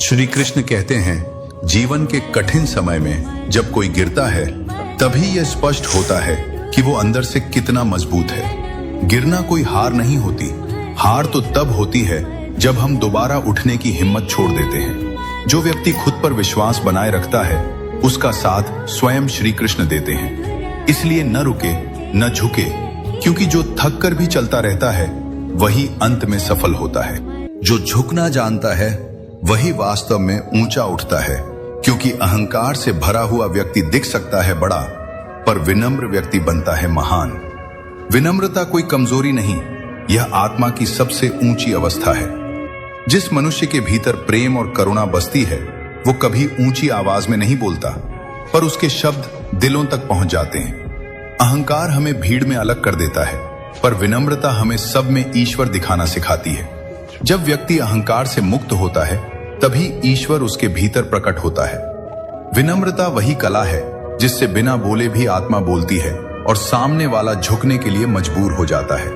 श्री कृष्ण कहते हैं, जीवन के कठिन समय में जब कोई गिरता है तभी यह स्पष्ट होता है कि वो अंदर से कितना मजबूत है। गिरना कोई हार नहीं होती। हार तो तब होती है जब हम दोबारा उठने की हिम्मत छोड़ देते हैं। जो व्यक्ति खुद पर विश्वास बनाए रखता है उसका साथ स्वयं श्री कृष्ण देते हैं। इसलिए न रुके न झुके, क्योंकि जो थक कर भी चलता रहता है वही अंत में सफल होता है। जो झुकना जानता है वही वास्तव में ऊंचा उठता है, क्योंकि अहंकार से भरा हुआ व्यक्ति दिख सकता है बड़ा, पर विनम्र व्यक्ति बनता है महान। विनम्रता कोई कमजोरी नहीं, यह आत्मा की सबसे ऊंची अवस्था है। जिस मनुष्य के भीतर प्रेम और करुणा बसती है वो कभी ऊंची आवाज में नहीं बोलता, पर उसके शब्द दिलों तक पहुंच जाते हैं। अहंकार हमें भीड़ में अलग कर देता है, पर विनम्रता हमें सब में ईश्वर दिखाना सिखाती है। जब व्यक्ति अहंकार से मुक्त होता है तभी ईश्वर उसके भीतर प्रकट होता है। विनम्रता वही कला है जिससे बिना बोले भी आत्मा बोलती है और सामने वाला झुकने के लिए मजबूर हो जाता है।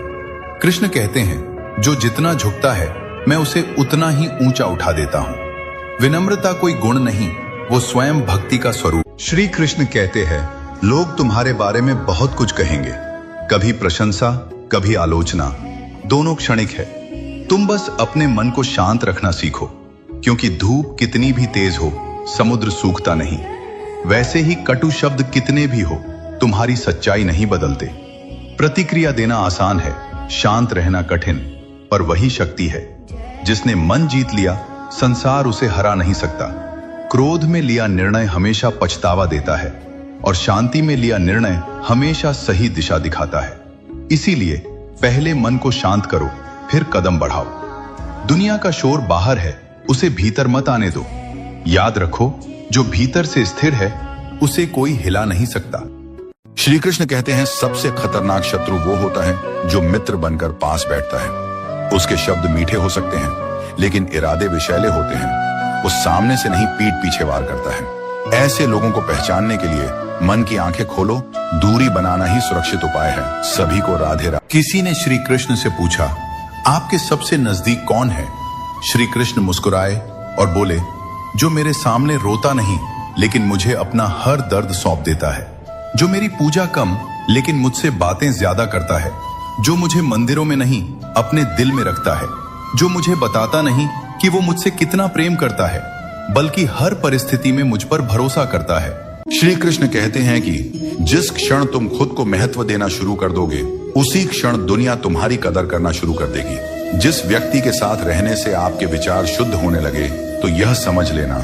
कृष्ण कहते हैं, जो जितना झुकता है मैं उसे उतना ही ऊंचा उठा देता हूं। विनम्रता कोई गुण नहीं, वो स्वयं भक्ति का स्वरूप। श्री कृष्ण कहते हैं, लोग तुम्हारे बारे में बहुत कुछ कहेंगे, कभी प्रशंसा कभी आलोचना, दोनों क्षणिक है। तुम बस अपने मन को शांत रखना सीखो, क्योंकि धूप कितनी भी तेज हो समुद्र सूखता नहीं। वैसे ही कटु शब्द कितने भी हो तुम्हारी सच्चाई नहीं बदलते। प्रतिक्रिया देना आसान है, शांत रहना कठिन, पर वही शक्ति है। जिसने मन जीत लिया संसार उसे हरा नहीं सकता। क्रोध में लिया निर्णय हमेशा पछतावा देता है और शांति में लिया निर्णय हमेशा सही दिशा दिखाता है। इसीलिए पहले मन को शांत करो, फिर कदम बढ़ाओ। दुनिया का शोर बाहर है, उसे भीतर मत आने दो। याद रखो, जो भीतर से स्थिर है उसे कोई हिला नहीं सकता। श्री कृष्ण कहते हैं, सबसे खतरनाक शत्रु वो होता है जो मित्र बनकर पास बैठता है। उसके शब्द मीठे हो सकते हैं लेकिन इरादे विषैले होते हैं। वो सामने से नहीं पीठ पीछे वार करता है। ऐसे लोगों को पहचानने के लिए मन की आंखें खोलो, दूरी बनाना ही सुरक्षित उपाय है। सभी को राधे राधे। किसी ने श्री कृष्ण से पूछा, आपके सबसे नजदीक कौन है? श्री कृष्ण मुस्कुराए और बोले, जो मेरे सामने रोता नहीं लेकिन मुझे अपना हर दर्द सौंप देता है। जो मेरी पूजा कम लेकिन मुझसे बातें ज्यादा करता है। जो मुझे मंदिरों में नहीं अपने दिल में रखता है। जो मुझे बताता नहीं कि वो मुझसे कितना प्रेम करता है, बल्कि हर परिस्थिति में मुझ पर भरोसा करता है। श्री कृष्ण कहते हैं कि जिस क्षण तुम खुद को महत्व देना शुरू कर दोगे उसी क्षण दुनिया तुम्हारी कदर करना शुरू कर देगी। जिस व्यक्ति के साथ रहने से आपके विचार शुद्ध होने लगे तो यह समझ लेना